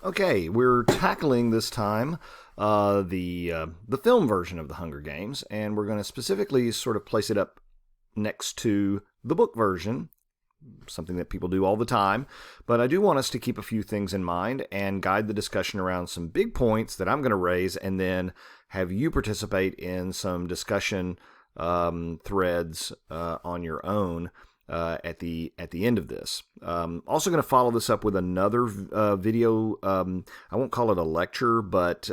Okay, we're tackling this time the film version of the Hunger Games, and we're going to specifically sort of place it up next to the book version, something that people do all the time. But I do want us to keep a few things in mind and guide the discussion around some big points that I'm going to raise, and then have you participate in some discussion threads on your own at the end of this. Also going to follow this up with another video. I won't call it a lecture, but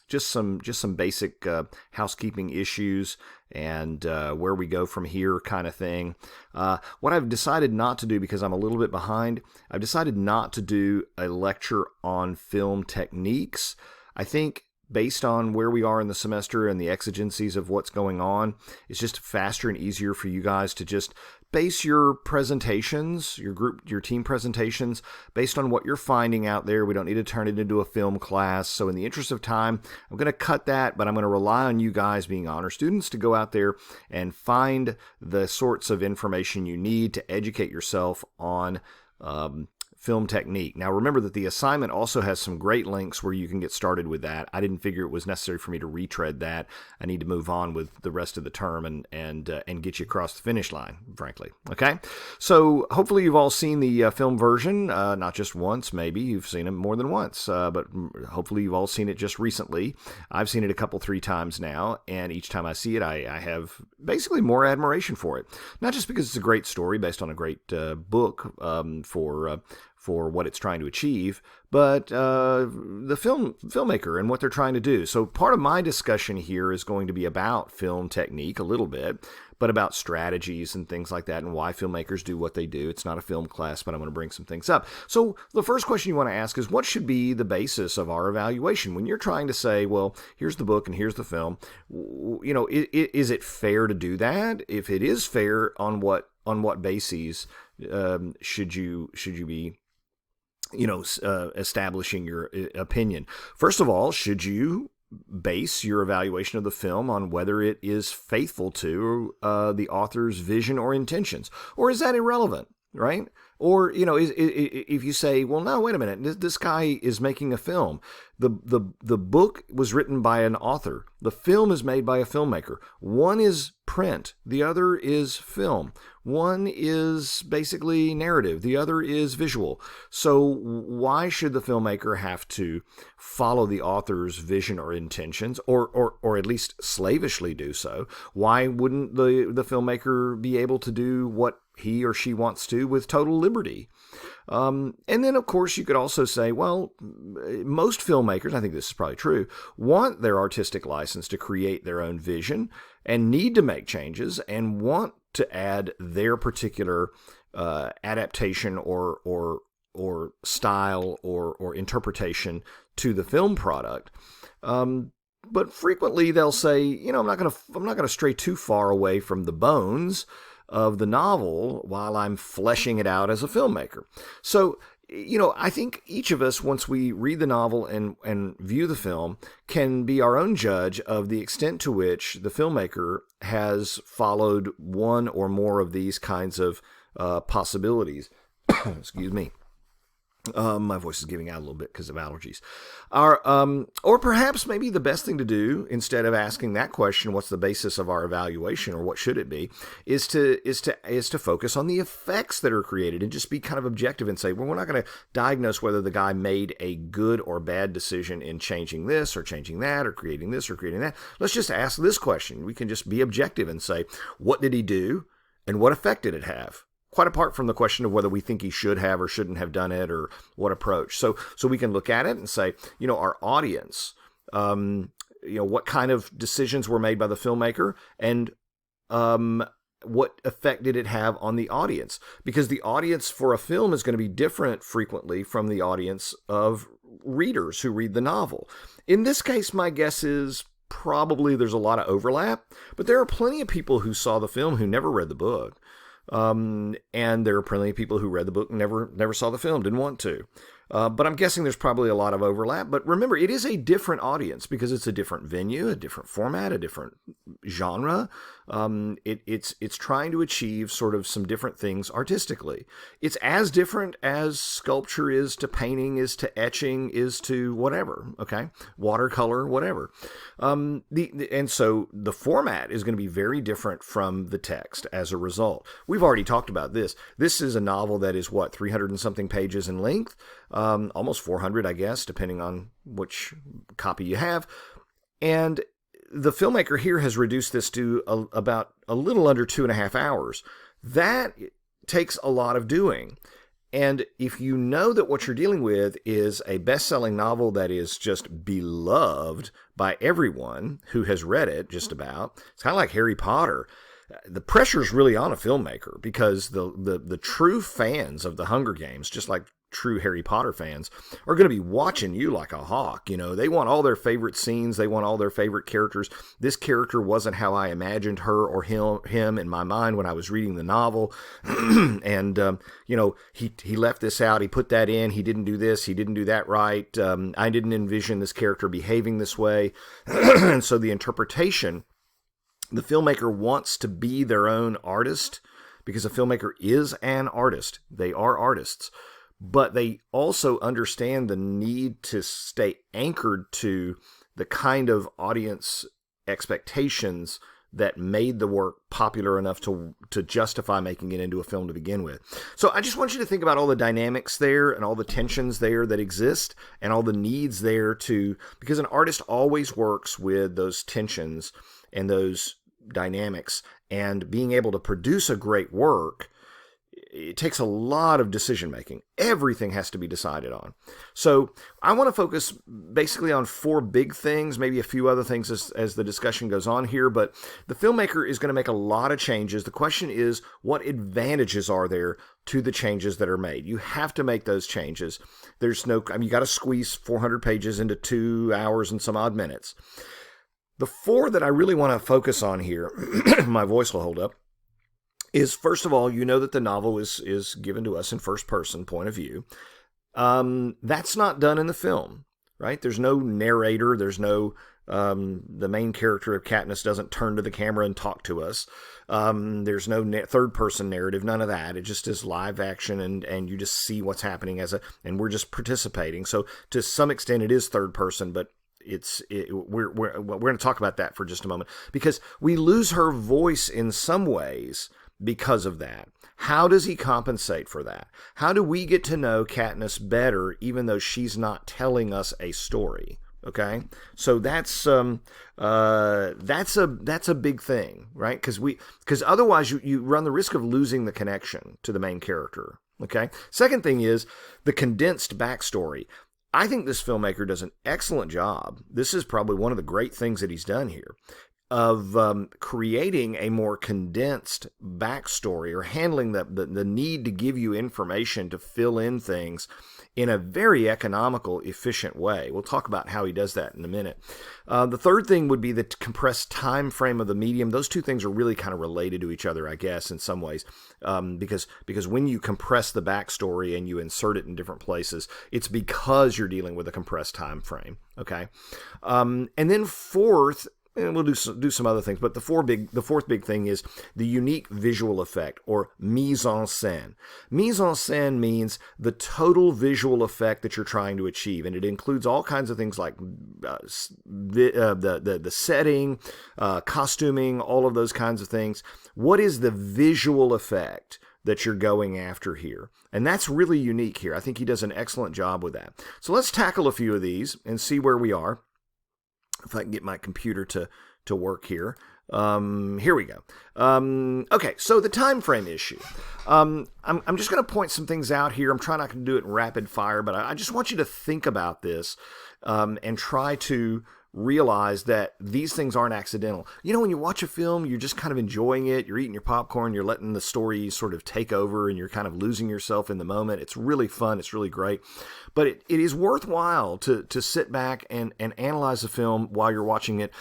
just some basic housekeeping issues and where we go from here kind of thing. What I've decided not to do, because I'm a little bit behind, I've decided not to do a lecture on film techniques. I think based on where we are in the semester and the exigencies of what's going on, it's just faster and easier for you guys to just base your presentations, your team presentations, based on what you're finding out there. We don't need to turn it into a film class. So in the interest of time, I'm going to cut that, but I'm going to rely on you guys being honor students to go out there and find the sorts of information you need to educate yourself on film technique. Now remember that the assignment also has some great links where you can get started with that. I didn't figure it was necessary for me to retread that. I need to move on with the rest of the term and get you across the finish line, frankly. Okay? So hopefully you've all seen the film version, not just once, maybe you've seen it more than once, but hopefully you've all seen it just recently. I've seen it three times now, and each time I see it, I have basically more admiration for it. Not just because it's a great story based on a great book for what it's trying to achieve, but the filmmaker and what they're trying to do. So part of my discussion here is going to be about film technique a little bit, but about strategies and things like that and why filmmakers do what they do. It's not a film class, but I'm going to bring some things up. So the first question you want to ask is, what should be the basis of our evaluation? When you're trying to say, well, here's the book and here's the film, is it fair to do that? If it is fair, on what bases should you be establishing your opinion? First of all, should you base your evaluation of the film on whether it is faithful to the author's vision or intentions? Or is that irrelevant, right? Or, if you say, well, no, wait a minute, this guy is making a film. The book was written by an author. The film is made by a filmmaker. One is print. The other is film. One is basically narrative. The other is visual. So why should the filmmaker have to follow the author's vision or intentions, or at least slavishly do so? Why wouldn't the filmmaker be able to do what he or she wants to with total liberty? And then, of course, you could also say, well, most filmmakers, I think this is probably true, want their artistic license to create their own vision and need to make changes and want to add their particular adaptation or style or interpretation to the film product. But frequently they'll say, I'm not going to stray too far away from the bones of the novel while I'm fleshing it out as a filmmaker. So, I think each of us, once we read the novel and view the film, can be our own judge of the extent to which the filmmaker has followed one or more of these kinds of possibilities. Excuse me. My voice is giving out a little bit because of allergies. Or perhaps maybe the best thing to do, instead of asking that question, what's the basis of our evaluation, or what should it be, is to focus on the effects that are created and just be kind of objective and say, well, we're not going to diagnose whether the guy made a good or bad decision in changing this or changing that or creating this or creating that. Let's just ask this question. We can just be objective and say, what did he do and what effect did it have? Quite apart from the question of whether we think he should have or shouldn't have done it or what approach. So we can look at it and say, our audience, what kind of decisions were made by the filmmaker, and what effect did it have on the audience? Because the audience for a film is going to be different frequently from the audience of readers who read the novel. In this case, my guess is probably there's a lot of overlap, but there are plenty of people who saw the film who never read the book. And there are plenty of people who read the book and never saw the film, didn't want to. But I'm guessing there's probably a lot of overlap. But remember, it is a different audience because it's a different venue, a different format, a different genre. It's trying to achieve sort of some different things artistically. It's as different as sculpture is to painting, is to etching, is to whatever. Okay, watercolor, whatever. And so the format is going to be very different from the text as a result. We've already talked about this. This is a novel that is 300 and something pages in length, almost 400, I guess, depending on which copy you have. And the filmmaker here has reduced this to about a little under 2.5 hours. That takes a lot of doing. And if you know that what you're dealing with is a best-selling novel that is just beloved by everyone who has read it, just about, it's kind of like Harry Potter. The pressure's really on a filmmaker because the true fans of the Hunger Games, just like true Harry Potter fans, are going to be watching you like a hawk. They want all their favorite scenes. They want all their favorite characters. This character wasn't how I imagined her or him in my mind when I was reading the novel. And, he left this out. He put that in. He didn't do this. He didn't do that right. I didn't envision this character behaving this way. And so the interpretation, the filmmaker wants to be their own artist because a filmmaker is an artist. They are artists. But they also understand the need to stay anchored to the kind of audience expectations that made the work popular enough to justify making it into a film to begin with. So I just want you to think about all the dynamics there and all the tensions there that exist and all the needs there because an artist always works with those tensions and those dynamics, and being able to produce a great work, it takes a lot of decision making. Everything has to be decided on. So I want to focus basically on 4 big things, maybe a few other things as the discussion goes on here, but the filmmaker is going to make a lot of changes. The question is, what advantages are there to the changes that are made? You have to make those changes. You got to squeeze 400 pages into 2 hours and some odd minutes. The 4 that I really want to focus on here, my voice will hold up, is, first of all, that the novel is given to us in first person point of view. That's not done in the film, right? There's no narrator. There's no, the main character of Katniss doesn't turn to the camera and talk to us. There's no third person narrative, none of that. It just is live action and you just see what's happening and we're just participating. So to some extent it is third person, but we're going to talk about that for just a moment because we lose her voice in some ways because of that. How does he compensate for that? How do we get to know Katniss better even though she's not telling us a story? Okay, so that's a big thing, right? Because otherwise you run the risk of losing the connection to the main character. Okay. Second thing is the condensed backstory. I think this filmmaker does an excellent job. This is probably one of the great things that he's done here, of creating a more condensed backstory or handling the need to give you information to fill in things in a very economical, efficient way. We'll talk about how he does that in a minute. The third thing would be the compressed time frame of the medium. Those two things are really kind of related to each other, I guess, in some ways, because when you compress the backstory and you insert it in different places, it's because you're dealing with a compressed time frame. Okay, and then fourth, and we'll do some other things, but the fourth big thing is the unique visual effect, or mise en scène. Mise en scène means the total visual effect that you're trying to achieve, and it includes all kinds of things like the setting, costuming, all of those kinds of things. What is the visual effect that you're going after here? And that's really unique here. I think he does an excellent job with that. So let's tackle a few of these and see where we are. If I can get my computer to work here. Here we go. Okay, so the time frame issue. I'm just going to point some things out here. I'm trying not to do it in rapid fire, but I just want you to think about this and try to realize that these things aren't accidental. When you watch a film, you're just kind of enjoying it. You're eating your popcorn. You're letting the story sort of take over, and you're kind of losing yourself in the moment. It's really fun. It's really great. But it is worthwhile to sit back and analyze the film while you're watching it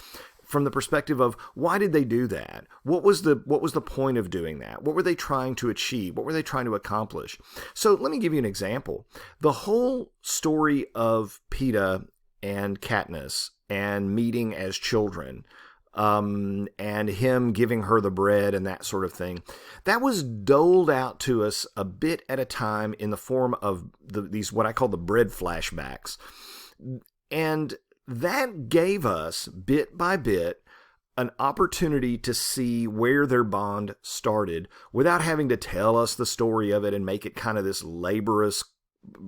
from the perspective of why did they do that? What was the point of doing that? What were they trying to achieve? What were they trying to accomplish? So let me give you an example. The whole story of Peeta and Katniss and meeting as children, and him giving her the bread and that sort of thing, that was doled out to us a bit at a time in the form of these what I call the bread flashbacks. And that gave us, bit by bit, an opportunity to see where their bond started without having to tell us the story of it and make it kind of this laborious,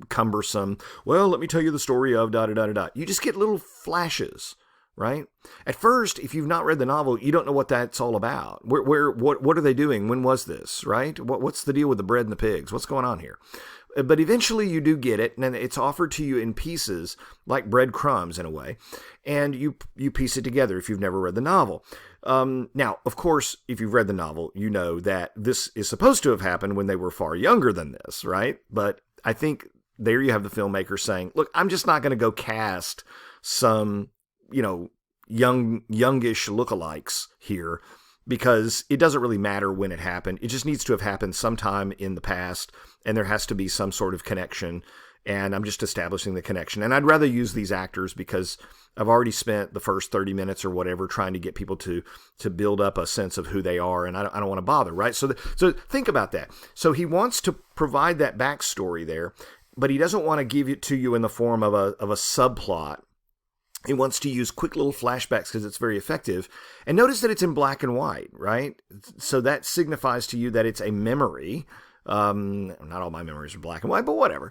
cumbersome, well, let me tell you the story of da-da-da-da-da. You just get little flashes, right? At first, if you've not read the novel, you don't know what that's all about. What are they doing? When was this, right? What's the deal with the bread and the pigs? What's going on here? But eventually you do get it, and it's offered to you in pieces, like breadcrumbs in a way, and you piece it together if you've never read the novel. Now, of course, if you've read the novel, you know that this is supposed to have happened when they were far younger than this, right? But I think there you have the filmmaker saying, look, I'm just not going to go cast some, youngish lookalikes here, because it doesn't really matter when it happened. It just needs to have happened sometime in the past, and there has to be some sort of connection, and I'm just establishing the connection. And I'd rather use these actors because I've already spent the first 30 minutes or whatever trying to get people to build up a sense of who they are, and I don't want to bother, right? So think about that. So he wants to provide that backstory there, but he doesn't want to give it to you in the form of a subplot. He wants to use quick little flashbacks because it's very effective. And notice that it's in black and white, right? So that signifies to you that it's a memory. Not all my memories are black and white, but whatever.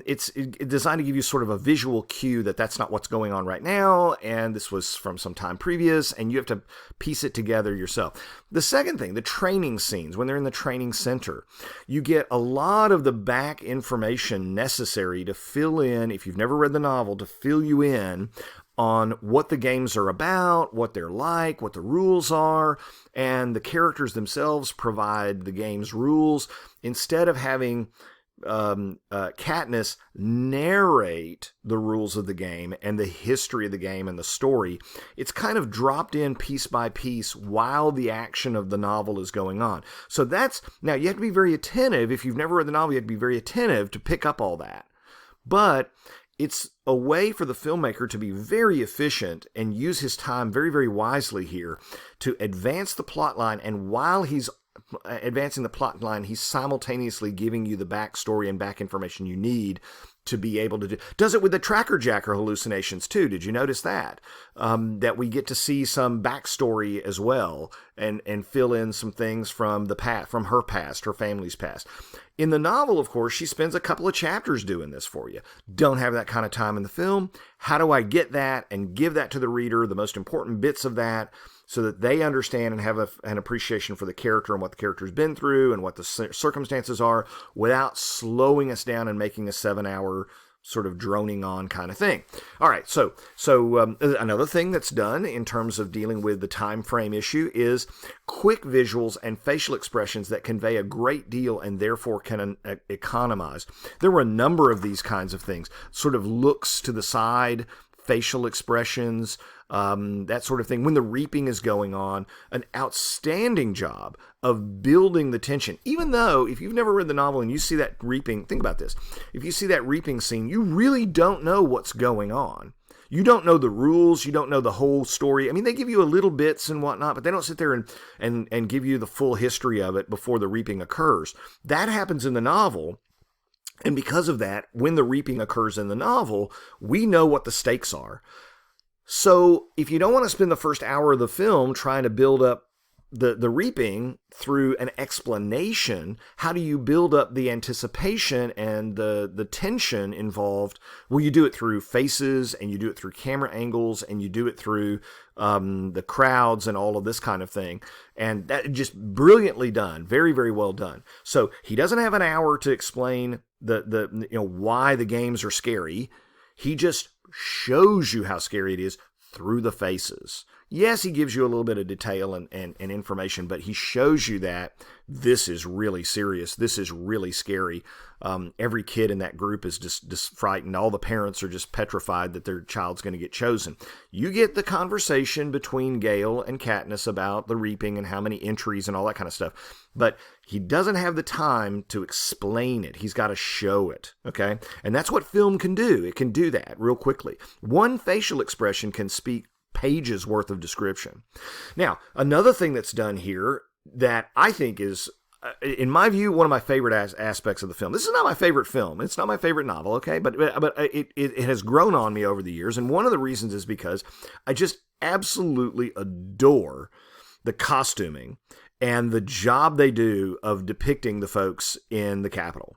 It's designed to give you sort of a visual cue that that's not what's going on right now, and this was from some time previous, and you have to piece it together yourself. The second thing, the training scenes, when they're in the training center, you get a lot of the back information necessary to fill in, if you've never read the novel, to fill you in on what the games are about, what they're like, what the rules are, and the characters themselves provide the game's rules. Instead of having Katniss narrate the rules of the game and the history of the game and the story, it's kind of dropped in piece by piece while the action of the novel is going on. So now you have to be very attentive. If you've never read the novel, you have to be very attentive to pick up all that. But it's a way for the filmmaker to be very efficient and use his time very, very wisely here to advance the plot line. And while he's advancing the plot line, he's simultaneously giving you the backstory and back information you need to be able to do. Does it with the Tracker Jacker hallucinations too? Did you notice that? That we get to see some backstory as well and fill in some things from the past, from her past, her family's past. In the novel, of course, she spends a couple of chapters doing this for you. Don't have that kind of time in the film. How do I get that and give that to the reader, the most important bits of that, so that they understand and have an appreciation for the character and what the character's been through and what the circumstances are, without slowing us down and making a 7-hour sort of droning on kind of thing. All right, so another thing that's done in terms of dealing with the time frame issue is quick visuals and facial expressions that convey a great deal and therefore can economize. There were a number of these kinds of things, sort of looks to the side, facial expressions, that sort of thing. When the reaping is going on, an outstanding job of building the tension. Even though, if you've never read the novel and you see that reaping, think about this. If you see that reaping scene, you really don't know what's going on. You don't know the rules. You don't know the whole story. I mean, they give you a little bits and whatnot, but they don't sit there and give you the full history of it before the reaping occurs. That happens in the novel. And because of that, when the reaping occurs in the novel, we know what the stakes are. So if you don't want to spend the first hour of the film trying to build up the reaping through an explanation, how do you build up the anticipation and the tension involved? Well, you do it through faces, and you do it through camera angles, and you do it through the crowds and all of this kind of thing. And that just brilliantly done. Very, very well done. So he doesn't have an hour to explain why the games are scary. He just shows you how scary it is through the faces. Yes, he gives you a little bit of detail and information, but he shows you that this is really serious. This is really scary. Every kid in that group is just frightened. All the parents are just petrified that their child's going to get chosen. You get the conversation between Gale and Katniss about the reaping and how many entries and all that kind of stuff. But he doesn't have the time to explain it. He's got to show it, okay? And that's what film can do. It can do that real quickly. One facial expression can speak pages worth of description. Now, another thing that's done here that I think is, in my view, one of my favorite aspects of the film. This is not my favorite film. It's not my favorite novel, okay? But it has grown on me over the years. And one of the reasons is because I just absolutely adore the costuming and the job they do of depicting the folks in the Capitol.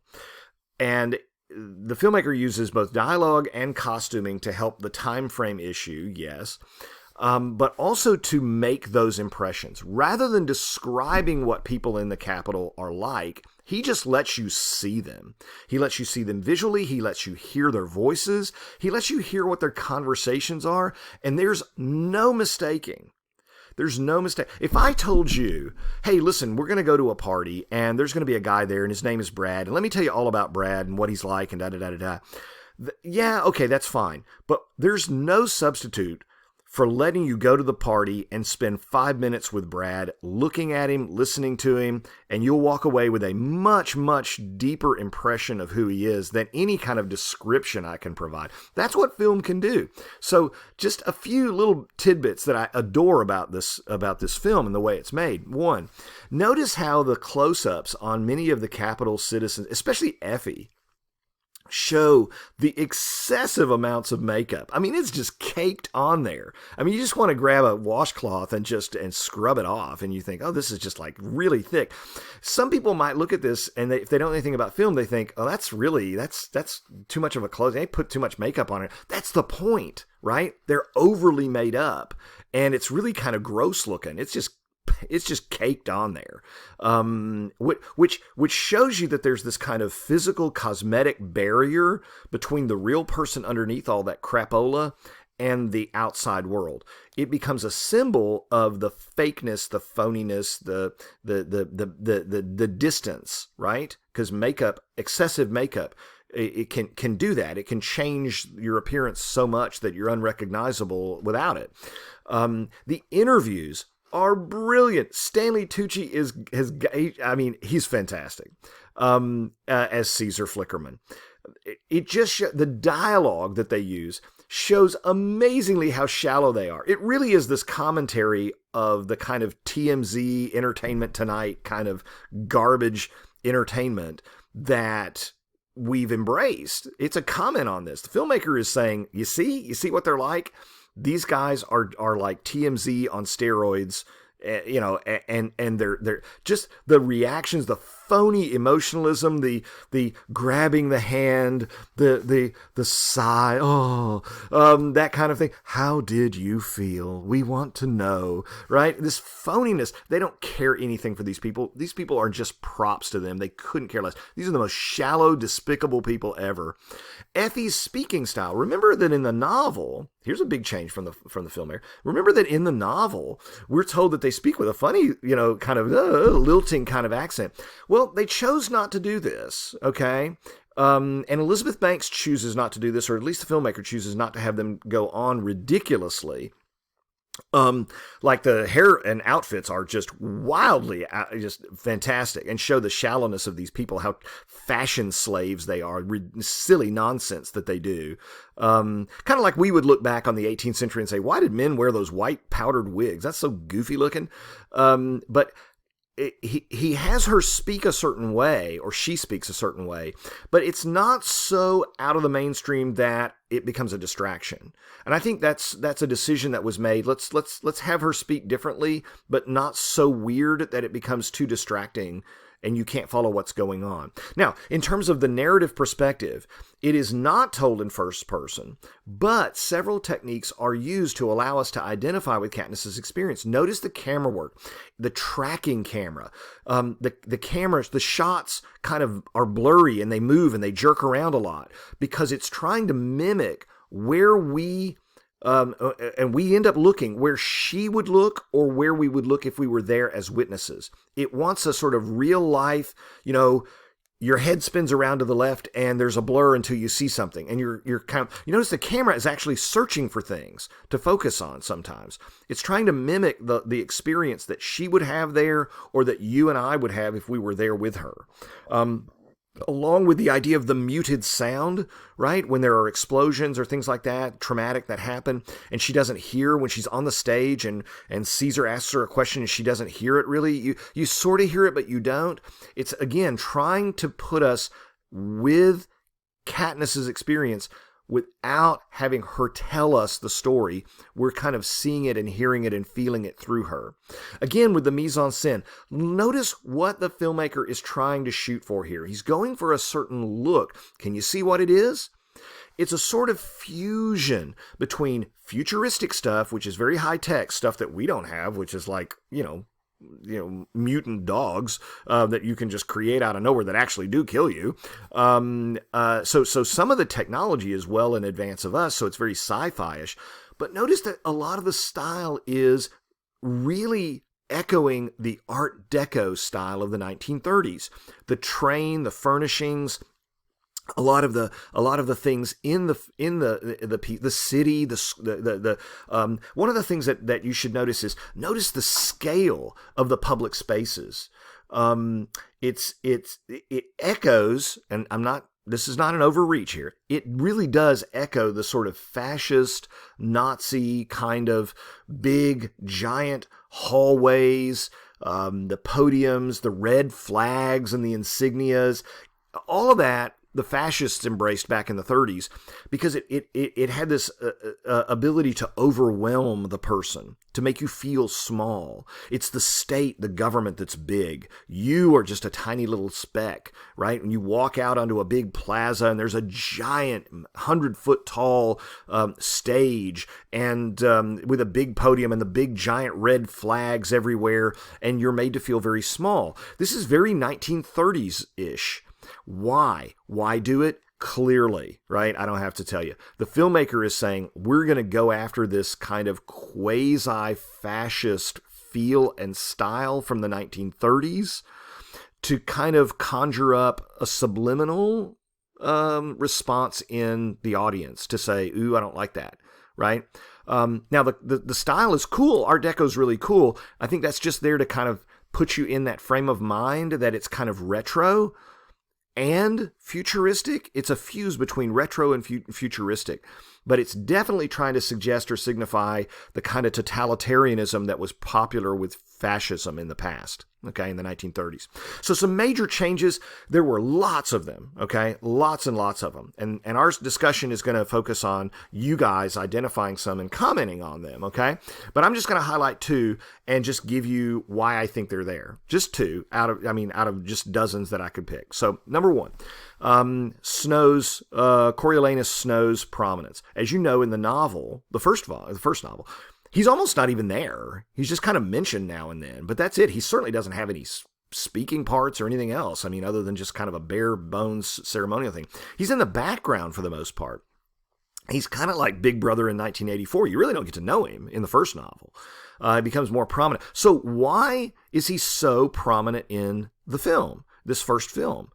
And the filmmaker uses both dialogue and costuming to help the time frame issue, yes, but also to make those impressions. Rather than describing what people in the Capitol are like, he just lets you see them. He lets you see them visually. He lets you hear their voices. He lets you hear what their conversations are. And there's no mistaking. There's no mistake. If I told you, hey, listen, we're going to go to a party and there's going to be a guy there and his name is Brad, and let me tell you all about Brad and what he's like and da-da-da-da-da. Yeah, okay, that's fine. But there's no substitute for letting you go to the party and spend 5 minutes with Brad, looking at him, listening to him, and you'll walk away with a much, much deeper impression of who he is than any kind of description I can provide. That's what film can do. So just a few little tidbits that I adore about this film and the way it's made. One, notice how the close-ups on many of the Capitol citizens, especially Effie, show the excessive amounts of makeup. I mean, it's just caked on there. I mean, you just want to grab a washcloth and scrub it off, and you think, oh, this is just like really thick. Some people might look at this, and if they don't know anything about film, they think, oh, that's too much of a clothes. They put too much makeup on it. That's the point, right? They're overly made up, and it's really kind of gross looking. It's just caked on there, which shows you that there's this kind of physical cosmetic barrier between the real person underneath all that crapola and the outside world. It becomes a symbol of the fakeness, the phoniness, the distance, right? Because excessive makeup, it can do that. It can change your appearance so much that you're unrecognizable without it. The interviews are brilliant. Stanley Tucci he's fantastic as Caesar Flickerman. It just the dialogue that they use shows amazingly how shallow they are. It really is this commentary of the kind of TMZ Entertainment Tonight kind of garbage entertainment that we've embraced. It's a comment on this. The filmmaker is saying, you see what they're like? These guys are like TMZ on steroids, and they're just the reactions, the phony emotionalism, the grabbing the hand, the sigh, that kind of thing. How did you feel? We want to know, right? This phoniness. They don't care anything for these people. These people are just props to them. They couldn't care less. These are the most shallow, despicable people ever. Effie's speaking style. Remember that in the novel, here's a big change from the film here. Remember that in the novel, we're told that they speak with a funny, kind of lilting kind of accent. Well, they chose not to do this, okay? And Elizabeth Banks chooses not to do this, or at least the filmmaker chooses not to have them go on ridiculously. Like the hair and outfits are just wildly, just fantastic, and show the shallowness of these people, how fashion slaves they are, silly nonsense that they do. Kind of like we would look back on the 18th century and say, why did men wear those white powdered wigs? That's so goofy looking. But he has her speak a certain way, or she speaks a certain way, but it's not so out of the mainstream that it becomes a distraction. And I think that's a decision that was made. Let's have her speak differently, but not so weird that it becomes too distracting and you can't follow what's going on. Now, in terms of the narrative perspective, it is not told in first person, but several techniques are used to allow us to identify with Katniss's experience. Notice the camera work, the tracking camera, the cameras, the shots kind of are blurry and they move and they jerk around a lot because it's trying to mimic where we And we end up looking where she would look or where we would look if we were there as witnesses. It wants a sort of real life, your head spins around to the left and there's a blur until you see something. And you're kind of, you notice the camera is actually searching for things to focus on sometimes. It's trying to mimic the experience that she would have there or that you and I would have if we were there with her. Along with the idea of the muted sound, right? When there are explosions or things like that, traumatic that happen, and she doesn't hear when she's on the stage and Caesar asks her a question and she doesn't hear it really. You sort of hear it, but you don't. It's, again, trying to put us with Katniss's experience without having her tell us the story. We're kind of seeing it and hearing it and feeling it through her. Again, with the mise-en-scène, notice what the filmmaker is trying to shoot for here. He's going for a certain look. Can you see what it is? It's a sort of fusion between futuristic stuff, which is very high-tech, stuff that we don't have, which is like, mutant dogs that you can just create out of nowhere that actually do kill you. So some of the technology is well in advance of us, so it's very sci-fi-ish. But notice that a lot of the style is really echoing the Art Deco style of the 1930s. The train, the furnishings, a lot of the things in the city, one of the things that you should notice is notice the scale of the public spaces. It echoes, and this is not an overreach here. It really does echo the sort of fascist, Nazi kind of big, giant hallways, the podiums, the red flags and the insignias, all of that. The fascists embraced back in the 30s because it had this ability to overwhelm the person, to make you feel small. It's the state, the government that's big. You are just a tiny little speck, right? And you walk out onto a big plaza and there's a giant 100-foot tall stage and with a big podium and the big giant red flags everywhere, and you're made to feel very small. This is very 1930s-ish. Why? Why do it? Clearly, right? I don't have to tell you. The filmmaker is saying, we're going to go after this kind of quasi-fascist feel and style from the 1930s to kind of conjure up a subliminal response in the audience to say, ooh, I don't like that, right? Now, the style is cool. Art Deco is really cool. I think that's just there to kind of put you in that frame of mind that it's kind of retro and futuristic. It's a fuse between retro and futuristic, but it's definitely trying to suggest or signify the kind of totalitarianism that was popular with fascism in the past, okay, in the 1930s. So some major changes, there were lots of them, okay, lots and lots of them. And our discussion is going to focus on you guys identifying some and commenting on them, okay? But I'm just going to highlight two and just give you why I think they're there. Just two out of just dozens that I could pick. So number one, Coriolanus Snow's prominence. As you know, in the novel, the first novel, he's almost not even there. He's just kind of mentioned now and then, but that's it. He certainly doesn't have any speaking parts or anything else. I mean, other than just kind of a bare bones ceremonial thing. He's in the background for the most part. He's kind of like Big Brother in 1984. You really don't get to know him in the first novel. He becomes more prominent. So why is he so prominent in the film, this first film?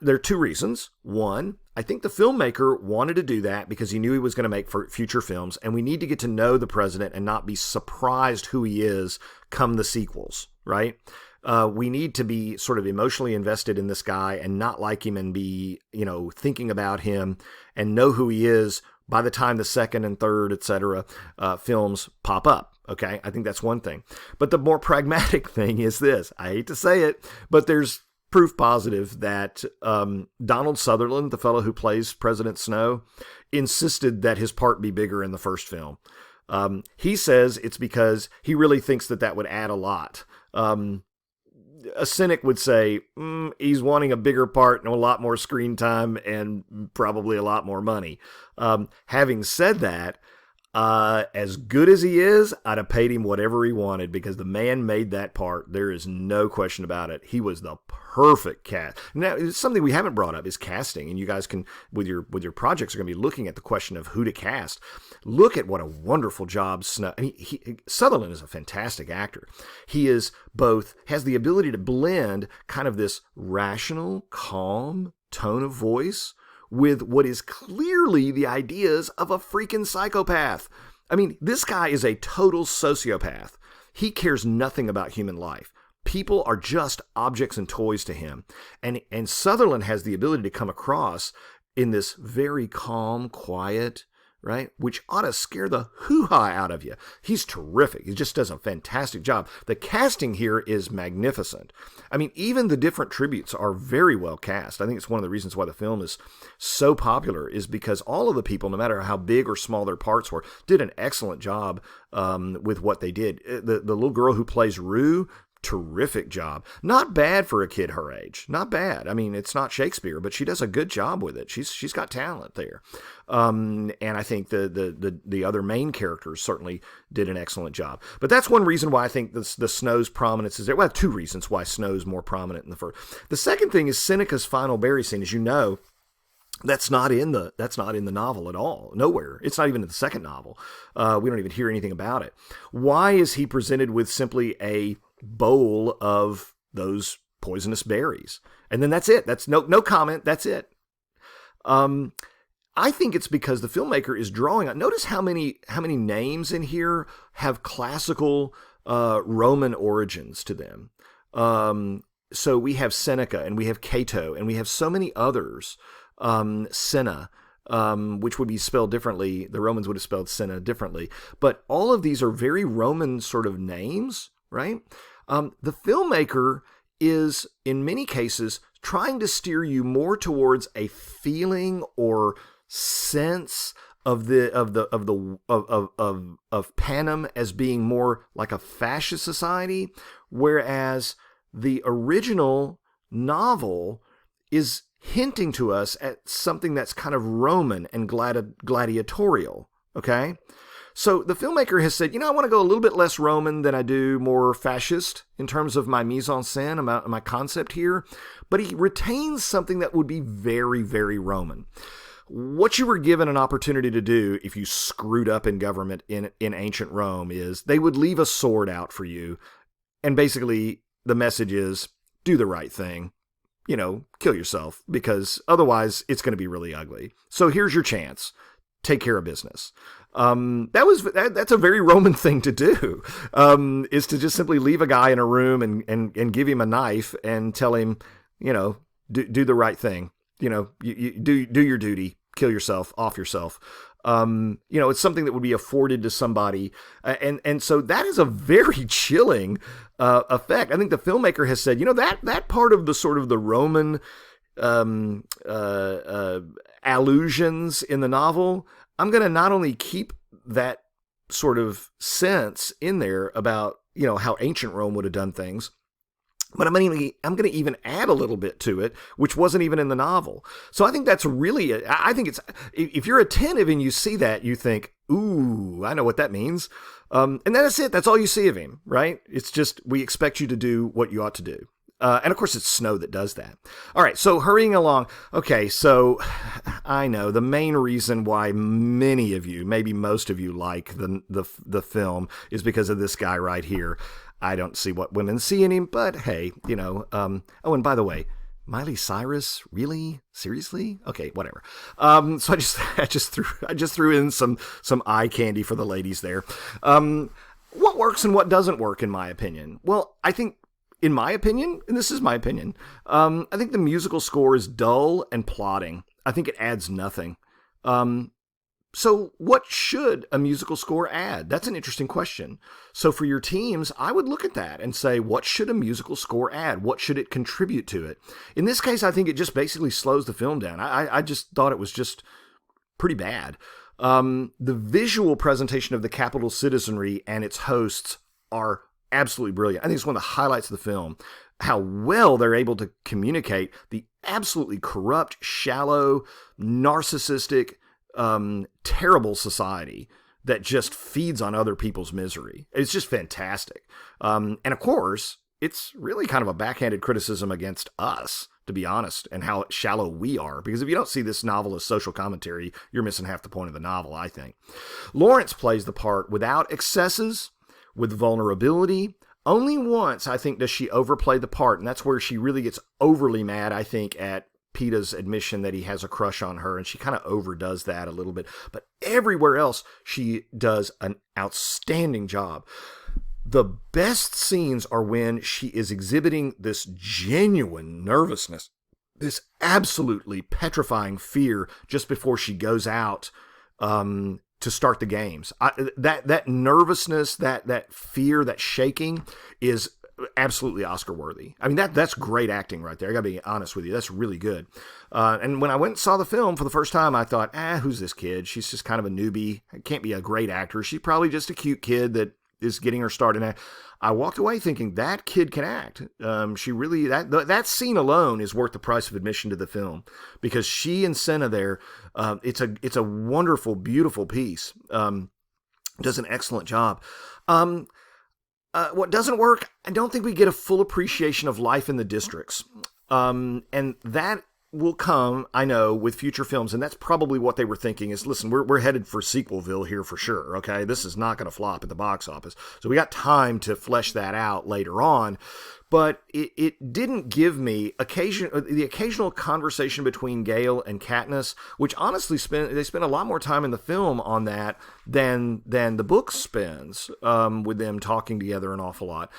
There are two reasons. One, I think the filmmaker wanted to do that because he knew he was going to make future films, and we need to get to know the president and not be surprised who he is come the sequels, right? We need to be sort of emotionally invested in this guy and not like him and be, thinking about him and know who he is by the time the second and third, etc., films pop up. Okay, I think that's one thing. But the more pragmatic thing is this. I hate to say it, but there's proof positive that Donald Sutherland, the fellow who plays President Snow, insisted that his part be bigger in the first film. He says it's because he really thinks that would add a lot. A cynic would say he's wanting a bigger part and a lot more screen time and probably a lot more money. Having said that, As good as he is, I'd have paid him whatever he wanted because the man made that part. There is no question about it. He was the perfect cast. Now, it's something we haven't brought up is casting, and you guys can, with your projects, are going to be looking at the question of who to cast. Look at what a wonderful job Snow. I mean, Sutherland is a fantastic actor. He is both has the ability to blend kind of this rational, calm tone of voice with what is clearly the ideas of a freaking psychopath. I mean, this guy is a total sociopath. He cares nothing about human life. People are just objects and toys to him. And Sutherland has the ability to come across in this very calm, quiet, right? Which ought to scare the hoo-ha out of you. He's terrific. He just does a fantastic job. The casting here is magnificent. I mean, even the different tributes are very well cast. I think it's one of the reasons why the film is so popular is because all of the people, no matter how big or small their parts were, did an excellent job with what they did. The little girl who plays Rue, terrific job. Not bad for a kid her age. Not bad. I mean, it's not Shakespeare, but she does a good job with it. She's got talent there. And I think the other main characters certainly did an excellent job. But that's one reason why I think the Snow's prominence is there. Well, two reasons why Snow's more prominent in the first. The second thing is Seneca's final berry scene. As you know, that's not in the novel at all. Nowhere. It's not even in the second novel. We don't even hear anything about it. Why is he presented with simply a bowl of those poisonous berries? And then that's it. That's no comment. That's it. I think it's because the filmmaker is drawing on. Notice how many names in here have classical Roman origins to them. So we have Seneca and we have Cato and we have so many others. Cinna, which would be spelled differently. The Romans would have spelled Cinna differently. But all of these are very Roman sort of names, right? The filmmaker is, in many cases, trying to steer you more towards a feeling or sense of Panem as being more like a fascist society, whereas the original novel is hinting to us at something that's kind of Roman and gladiatorial. Okay. So the filmmaker has said, I want to go a little bit less Roman than I do more fascist in terms of my mise en scène, my concept here, but he retains something that would be very, very Roman. What you were given an opportunity to do if you screwed up in government in ancient Rome is they would leave a sword out for you. And basically the message is do the right thing, kill yourself because otherwise it's going to be really ugly. So here's your chance. Take care of business. That's a very Roman thing to do, is to just simply leave a guy in a room and give him a knife and tell him, do the right thing. You do your duty, kill yourself, off yourself. It's something that would be afforded to somebody. And so that is a very chilling effect. I think the filmmaker has said, that part of the sort of the Roman allusions in the novel, I'm going to not only keep that sort of sense in there about, how ancient Rome would have done things, but I'm going to even add a little bit to it, which wasn't even in the novel. So I think that's really, if you're attentive and you see that, you think, ooh, I know what that means. And that's it. That's all you see of him, right? It's just, we expect you to do what you ought to do. And of course, it's Snow that does that. All right, so hurrying along. Okay, so I know the main reason why many of you, maybe most of you, like the film is because of this guy right here. I don't see what women see in him, but hey, oh, and by the way, Miley Cyrus, really? Seriously? Okay, whatever. So I just threw in some eye candy for the ladies there. What works and what doesn't work, in my opinion? Well, I think, in my opinion, and this is my opinion, I think the musical score is dull and plodding. I think it adds nothing. So what should a musical score add? That's an interesting question. So for your teams, I would look at that and say, what should a musical score add? What should it contribute to it? In this case, I think it just basically slows the film down. I just thought it was just pretty bad. The visual presentation of the capital citizenry and its hosts are absolutely brilliant. I think it's one of the highlights of the film, how well they're able to communicate the absolutely corrupt, shallow, narcissistic, terrible society that just feeds on other people's misery. It's just fantastic. And of course, it's really kind of a backhanded criticism against us, to be honest, and how shallow we are. Because if you don't see this novel as social commentary, you're missing half the point of the novel, I think. Lawrence plays the part without excesses, with vulnerability. Only once, I think, does she overplay the part, and that's where she really gets overly mad, I think, at Peeta's admission that he has a crush on her, and she kind of overdoes that a little bit. But everywhere else, she does an outstanding job. The best scenes are when she is exhibiting this genuine nervousness, this absolutely petrifying fear just before she goes out to start the games. That nervousness, that fear, that shaking is absolutely Oscar worthy. I mean, that's great acting right there. I gotta be honest with you. That's really good. And when I went and saw the film for the first time, I thought, who's this kid? She's just kind of a newbie. Can't be a great actor. She's probably just a cute kid that is getting her start in act. I walked away thinking that kid can act. She really, that scene alone is worth the price of admission to the film, because she and Senna there, it's a wonderful, beautiful piece. Does an excellent job. What doesn't work, I don't think we get a full appreciation of life in the districts. And that will come, I know, with future films, and that's probably what they were thinking is, listen, we're headed for sequelville here for sure, okay? This is not going to flop at the box office. So we got time to flesh that out later on. But it didn't give me the occasional conversation between Gale and Katniss, which honestly they spend a lot more time in the film on that than the book spends, with them talking together an awful lot.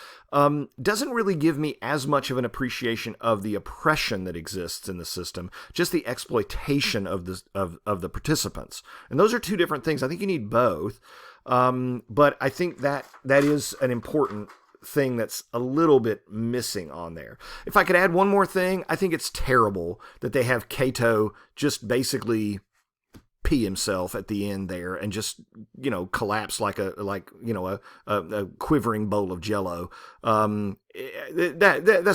Doesn't really give me as much of an appreciation of the oppression that exists in the system, just the exploitation of the participants. And those are two different things. I think you need both. But I think that is an important thing that's a little bit missing on there. If I could add one more thing, I think it's terrible that they have Cato just basically pee himself at the end there and just, collapse like a quivering bowl of Jello. That's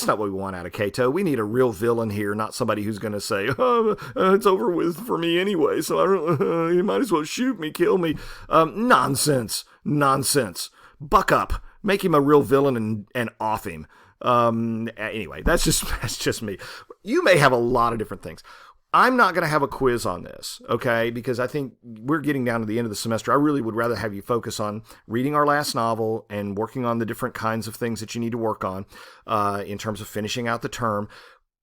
not what we want out of Cato. We need a real villain here, not somebody who's going to say, it's over with for me anyway, so you might as well shoot me, kill me. Nonsense. Buck up. Make him a real villain and off him. Anyway, that's just me. You may have a lot of different things. I'm not going to have a quiz on this, okay? Because I think we're getting down to the end of the semester. I really would rather have you focus on reading our last novel and working on the different kinds of things that you need to work on in terms of finishing out the term.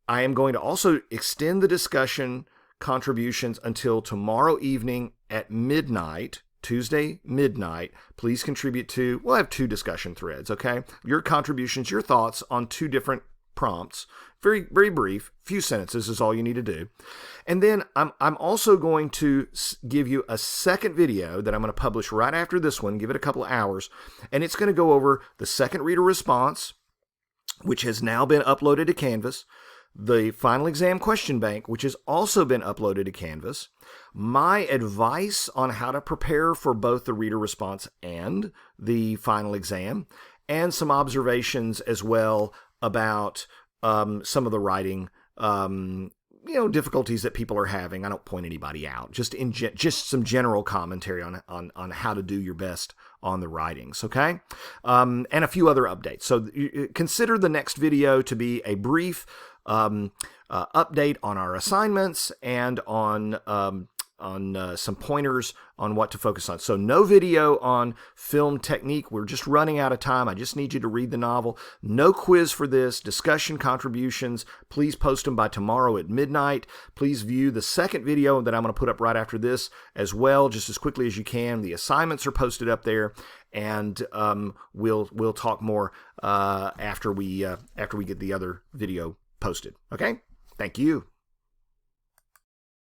I am going to also extend the discussion contributions until tomorrow evening at midnight. Tuesday, midnight, please contribute to, we'll have 2 discussion threads, okay? Your contributions, your thoughts on 2 different prompts. Very, very brief, few sentences is all you need to do. And then I'm also going to give you a second video that I'm going to publish right after this one, give it a couple of hours, and it's going to go over the second reader response, which has now been uploaded to Canvas, the final exam question bank, which has also been uploaded to Canvas, my advice on how to prepare for both the reader response and the final exam, and some observations as well about some of the writing difficulties that people are having. I don't point anybody out, just some general commentary on how to do your best on the writings, okay? And a few other updates. So consider the next video to be a brief update on our assignments and on some pointers on what to focus on. So no video on film technique. We're just running out of time. I just need you to read the novel. No quiz for this. Discussion contributions. Please post them by tomorrow at midnight. Please view the second video that I'm going to put up right after this as well, just as quickly as you can. The assignments are posted up there, and we'll talk more after we get the other video posted. Okay? Thank you.